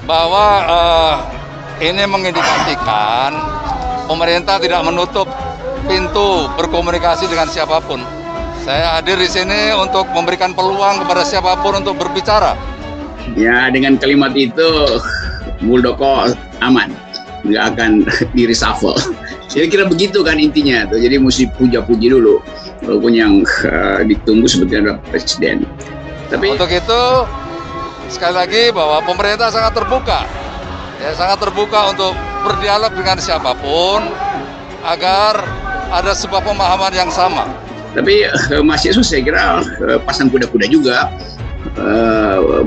bahwa ini mengindikasikan pemerintah tidak menutup pintu berkomunikasi dengan siapapun. Saya hadir di sini untuk memberikan peluang kepada siapapun untuk berbicara. Ya, dengan kalimat itu Muldoko aman, nggak akan di reshuffle. Kira-kira begitu kan intinya tuh. Jadi mesti puja-puji dulu, walaupun yang ditunggu sebetulnya adalah presiden. Tapi untuk itu sekali lagi bahwa pemerintah sangat terbuka, ya sangat terbuka untuk berdialog dengan siapapun agar ada sebuah pemahaman yang sama. Tapi mahasiswa saya kira pasang kuda-kuda juga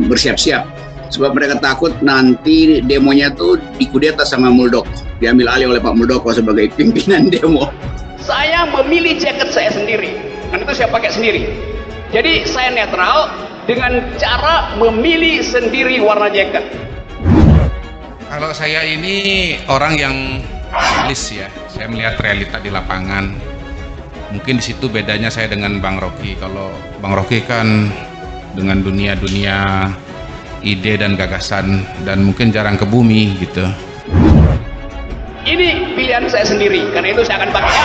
bersiap-siap. Sebab mereka takut nanti demonya tuh dikudeta sama Muldoko, diambil alih oleh Pak Muldoko sebagai pimpinan demo. Saya memilih jaket saya sendiri, dan itu saya pakai sendiri. Jadi saya netral dengan cara memilih sendiri warna jaket. Kalau saya ini orang yang realis ya, saya melihat realita di lapangan. Mungkin di situ bedanya saya dengan Bang Rocky. Kalau Bang Rocky kan dengan dunia ide dan gagasan dan mungkin jarang ke bumi gitu. Ini pilihan saya sendiri, karena itu saya akan pakai.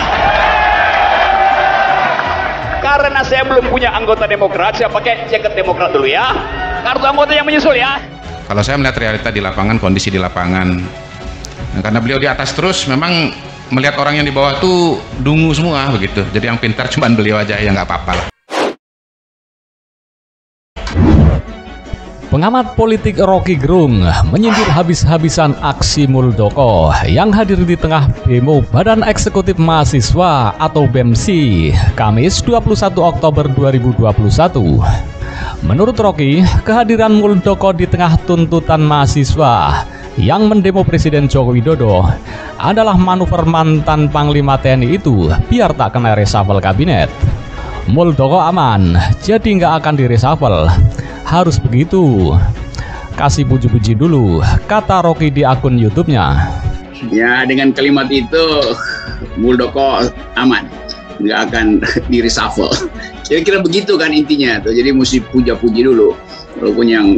Karena saya belum punya anggota Demokrat, saya pakai jaket Demokrat dulu ya. Kartu anggota yang menyusul ya. Kalau saya melihat realita di lapangan, kondisi di lapangan, nah, karena beliau di atas terus, memang melihat orang yang di bawah tuh dungu semua begitu. Jadi yang pintar cuma beliau aja, ya nggak apa-apa lah. Pengamat politik Rocky Gerung menyindir habis-habisan aksi Muldoko yang hadir di tengah demo Badan Eksekutif Mahasiswa atau BEMSI Kamis 21 Oktober 2021. Menurut Rocky, kehadiran Muldoko di tengah tuntutan mahasiswa yang mendemo Presiden Joko Widodo adalah manuver mantan Panglima TNI itu biar tak kena reshuffle kabinet. Muldoko aman, jadi nggak akan direshuffle. Harus begitu. Kasih puji-puji dulu, kata Rocky di akun YouTube-nya. Ya, dengan kalimat itu Muldoko aman, nggak akan di reshuffle. Kira-kira begitu kan intinya tuh. Jadi mesti puja-puji dulu, walaupun yang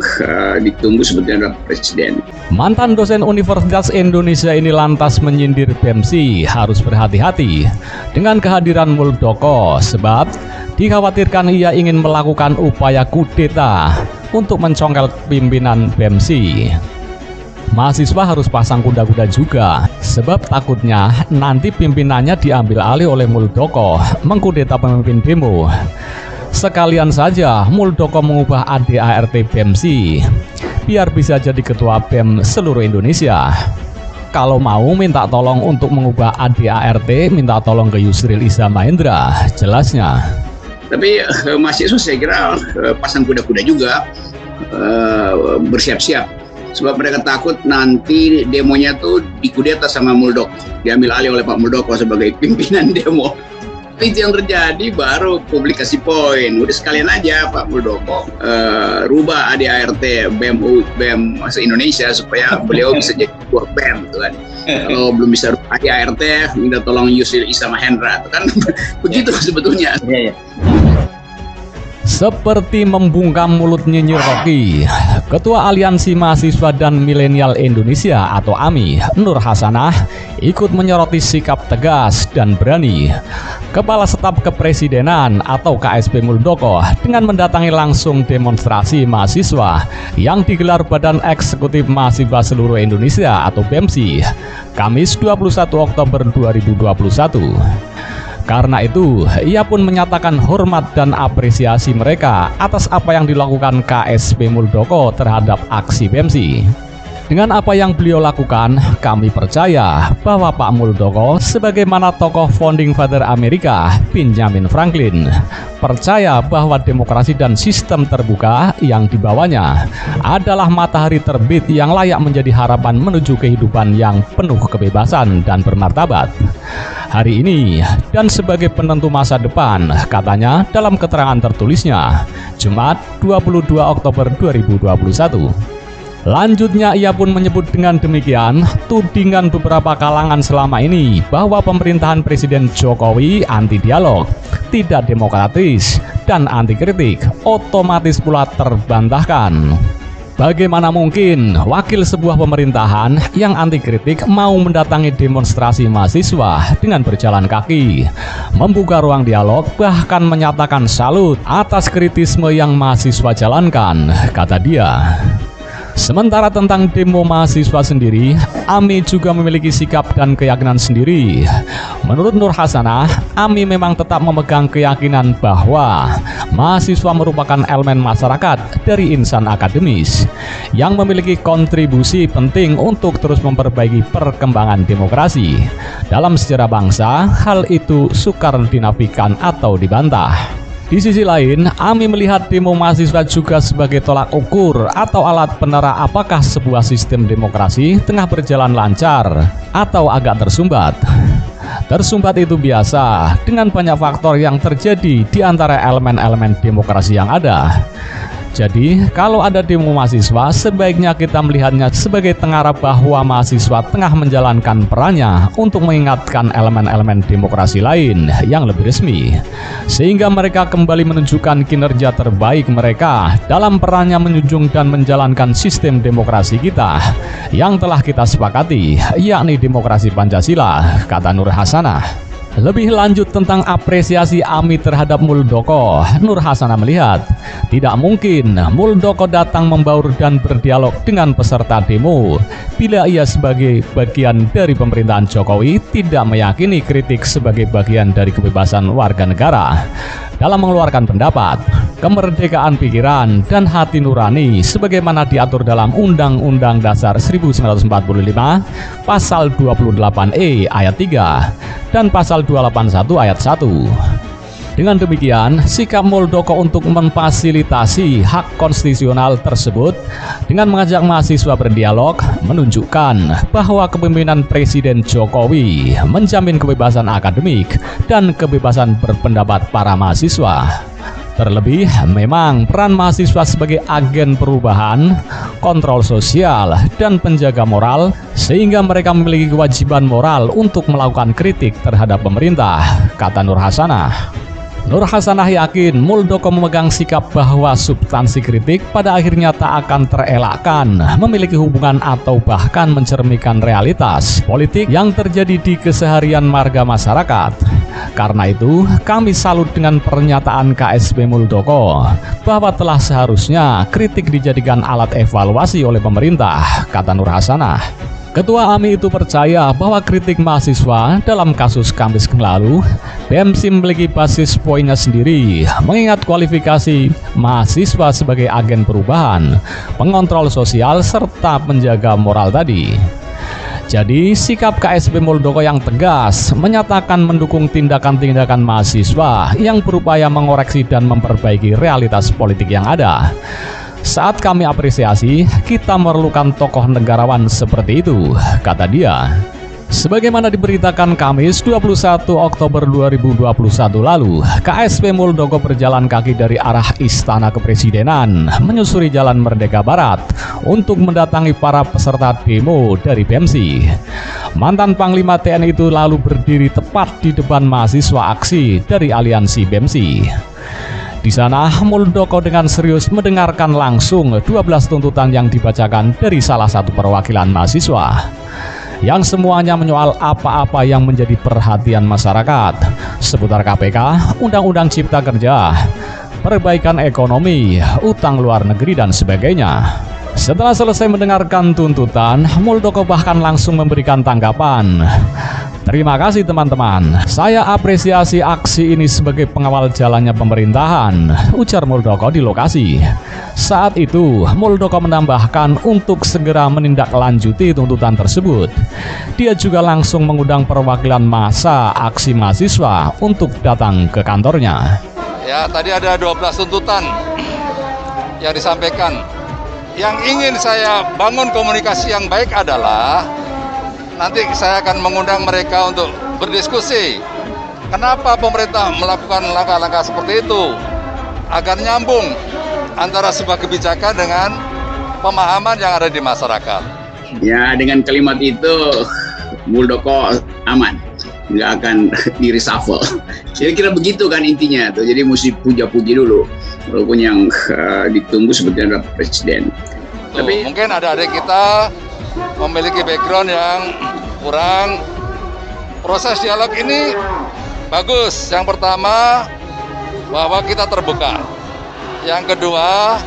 ditunggu sebetulnya adalah presiden. Mantan dosen Universitas Indonesia ini lantas menyindir BEMSI harus berhati-hati dengan kehadiran Muldoko sebab dikhawatirkan ia ingin melakukan upaya kudeta untuk mencongkel pimpinan BEMSI. Mahasiswa harus pasang kuda-kuda juga sebab takutnya nanti pimpinannya diambil alih oleh Muldoko mengkudeta pemimpin demo. Sekalian saja Muldoko mengubah ADART BEMSI biar bisa jadi ketua BEM seluruh Indonesia. Kalau mau minta tolong untuk mengubah ADART, minta tolong ke Yusril Iza Mahendra, jelasnya. Tapi mahasiswa saya kira pasang kuda-kuda juga bersiap-siap. Sebab mereka takut nanti demonya tuh dikudeta sama Muldoko, diambil alih oleh Pak Muldoko sebagai pimpinan demo. Itu yang terjadi, baru publikasi poin. Udah sekalian aja Pak Muldoko rubah ADART BEM se-Indonesia supaya beliau bisa jadi ketua BEM gitu kan. Kalau belum bisa rubah ADART, minta tolong Yusril Iza Mahendra, kan begitu sebetulnya. Seperti membungkam mulut nyinyir Rocky, Ketua Aliansi Mahasiswa dan Milenial Indonesia atau AMI, Nur Hasanah, ikut menyoroti sikap tegas dan berani Kepala Staf Kepresidenan atau KSP Muldoko dengan mendatangi langsung demonstrasi mahasiswa yang digelar Badan Eksekutif Mahasiswa Seluruh Indonesia atau BEMSI, Kamis 21 Oktober 2021. Karena itu, ia pun menyatakan hormat dan apresiasi mereka atas apa yang dilakukan KSP Muldoko terhadap aksi BEMSI. Dengan apa yang beliau lakukan, kami percaya bahwa Pak Muldoko sebagaimana tokoh founding father Amerika, Benjamin Franklin, percaya bahwa demokrasi dan sistem terbuka yang dibawanya adalah matahari terbit yang layak menjadi harapan menuju kehidupan yang penuh kebebasan dan bermartabat. Hari ini dan sebagai penentu masa depan, katanya dalam keterangan tertulisnya, Jumat 22 Oktober 2021. Lanjutnya ia pun menyebut dengan demikian tudingan beberapa kalangan selama ini bahwa pemerintahan Presiden Jokowi anti dialog, tidak demokratis, dan anti kritik otomatis pula terbantahkan. Bagaimana mungkin wakil sebuah pemerintahan yang anti kritik mau mendatangi demonstrasi mahasiswa dengan berjalan kaki, membuka ruang dialog, bahkan menyatakan salut atas kritisme yang mahasiswa jalankan, kata dia. Sementara tentang demo mahasiswa sendiri, AMI juga memiliki sikap dan keyakinan sendiri. Menurut Nur Hasanah, AMI memang tetap memegang keyakinan bahwa mahasiswa merupakan elemen masyarakat dari insan akademis yang memiliki kontribusi penting untuk terus memperbaiki perkembangan demokrasi. Dalam sejarah bangsa, hal itu sukar dinafikan atau dibantah. Di sisi lain, AMI melihat demo mahasiswa juga sebagai tolak ukur atau alat penera apakah sebuah sistem demokrasi tengah berjalan lancar atau agak tersumbat. Tersumbat itu biasa dengan banyak faktor yang terjadi di antara elemen-elemen demokrasi yang ada. Jadi, kalau ada demo mahasiswa, sebaiknya kita melihatnya sebagai tengara bahwa mahasiswa tengah menjalankan perannya untuk mengingatkan elemen-elemen demokrasi lain yang lebih resmi, sehingga mereka kembali menunjukkan kinerja terbaik mereka dalam perannya menjunjung dan menjalankan sistem demokrasi kita yang telah kita sepakati, yakni demokrasi Pancasila, kata Nur Hasanah. Lebih lanjut tentang apresiasi AMI terhadap Muldoko, Nur Hasanah melihat tidak mungkin Muldoko datang membaur dan berdialog dengan peserta demo bila ia sebagai bagian dari pemerintahan Jokowi tidak meyakini kritik sebagai bagian dari kebebasan warga negara dalam mengeluarkan pendapat, kemerdekaan pikiran dan hati nurani sebagaimana diatur dalam Undang-Undang Dasar 1945 Pasal 28E ayat 3 dan Pasal 281 ayat 1. Dengan demikian, sikap Muldoko untuk memfasilitasi hak konstitusional tersebut dengan mengajak mahasiswa berdialog menunjukkan bahwa kepemimpinan Presiden Jokowi menjamin kebebasan akademik dan kebebasan berpendapat para mahasiswa. Terlebih, memang peran mahasiswa sebagai agen perubahan, kontrol sosial, dan penjaga moral, sehingga mereka memiliki kewajiban moral untuk melakukan kritik terhadap pemerintah, kata Nur Hasanah. Nur Hasanah yakin Muldoko memegang sikap bahwa substansi kritik pada akhirnya tak akan terelakkan memiliki hubungan atau bahkan mencerminkan realitas politik yang terjadi di keseharian marga masyarakat. Karena itu, kami salut dengan pernyataan KSP Muldoko bahwa telah seharusnya kritik dijadikan alat evaluasi oleh pemerintah, kata Nur Hasanah. Ketua AMI itu percaya bahwa kritik mahasiswa dalam kasus Kamis lalu, BEMSI memiliki basis poinnya sendiri, mengingat kualifikasi mahasiswa sebagai agen perubahan, pengontrol sosial, serta penjaga moral tadi. Jadi, sikap KSP Muldoko yang tegas menyatakan mendukung tindakan-tindakan mahasiswa yang berupaya mengoreksi dan memperbaiki realitas politik yang ada. Saat kami apresiasi, kita memerlukan tokoh negarawan seperti itu, kata dia. Sebagaimana diberitakan Kamis 21 Oktober 2021 lalu, KSP Muldoko berjalan kaki dari arah Istana Kepresidenan menyusuri Jalan Merdeka Barat untuk mendatangi para peserta demo dari BEMSI. Mantan Panglima TNI itu lalu berdiri tepat di depan mahasiswa aksi dari aliansi BEMSI. Di sana, Muldoko dengan serius mendengarkan langsung 12 tuntutan yang dibacakan dari salah satu perwakilan mahasiswa, yang semuanya menyoal apa-apa yang menjadi perhatian masyarakat seputar KPK, Undang-Undang Cipta Kerja, perbaikan ekonomi, utang luar negeri, dan sebagainya. Setelah selesai mendengarkan tuntutan, Muldoko bahkan langsung memberikan tanggapan. Terima kasih teman-teman, saya apresiasi aksi ini sebagai pengawal jalannya pemerintahan, ujar Muldoko di lokasi. Saat itu, Muldoko menambahkan untuk segera menindaklanjuti tuntutan tersebut. Dia juga langsung mengundang perwakilan massa aksi mahasiswa untuk datang ke kantornya. Ya, tadi ada 12 tuntutan yang disampaikan. Yang ingin saya bangun komunikasi yang baik adalah nanti saya akan mengundang mereka untuk berdiskusi. Kenapa pemerintah melakukan langkah-langkah seperti itu? Agar nyambung antara sebuah kebijakan dengan pemahaman yang ada di masyarakat. Ya, dengan kalimat itu Muldoko aman, nggak akan di-reshuffle. Kira-kira begitu kan intinya tuh. Jadi mesti puja-puji dulu, walaupun yang ditunggu sebetulnya adalah presiden. Satu, mungkin ada adik kita memiliki background yang kurang. Proses dialog ini bagus. Yang pertama, bahwa kita terbuka. Yang kedua,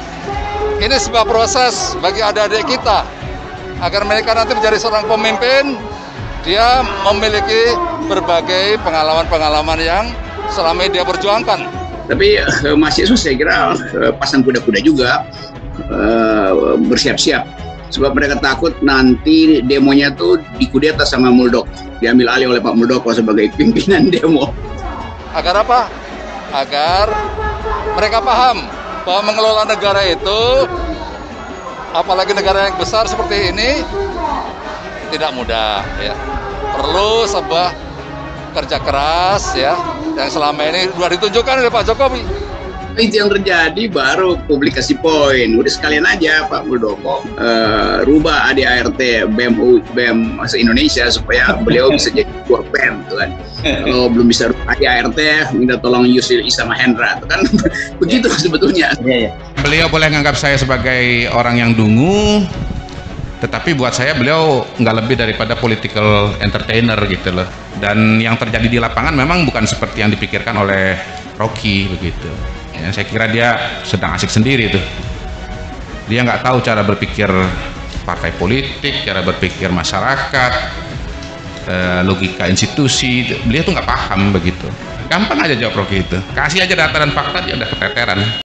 ini sebuah proses bagi adik-adik kita agar mereka nanti menjadi seorang pemimpin. Dia memiliki berbagai pengalaman-pengalaman yang selama ini dia perjuangkan. Tapi mahasiswa saya kira pasang kuda-kuda juga bersiap-siap. Sebab mereka takut nanti demonya tuh dikudeta sama Muldoko, diambil alih oleh Pak Muldoko sebagai pimpinan demo. Agar apa? Agar mereka paham bahwa mengelola negara itu, apalagi negara yang besar seperti ini, tidak mudah. Ya. Perlu sebuah kerja keras, ya, yang selama ini sudah ditunjukkan oleh Pak Jokowi. Itu yang terjadi baru publikasi poin. Udah sekalian aja Pak Muldoko rubah ADART BEM se-Indonesia supaya beliau bisa jadi ketua BEM, tuh kan. Kalau belum bisa rubah ADART, minta tolong Yusril Iza Mahendra, tuh kan. Begitu sebetulnya. Beliau boleh menganggap saya sebagai orang yang dungu, tetapi buat saya beliau nggak lebih daripada political entertainer gitu loh. Dan yang terjadi di lapangan memang bukan seperti yang dipikirkan oleh Rocky begitu. Ya, saya kira dia sedang asik sendiri tuh. Dia nggak tahu cara berpikir partai politik, cara berpikir masyarakat, logika institusi. Beliau tuh nggak paham begitu. Gampang aja jawab Rocky itu. Kasih aja data dan fakta, dia udah keteteran.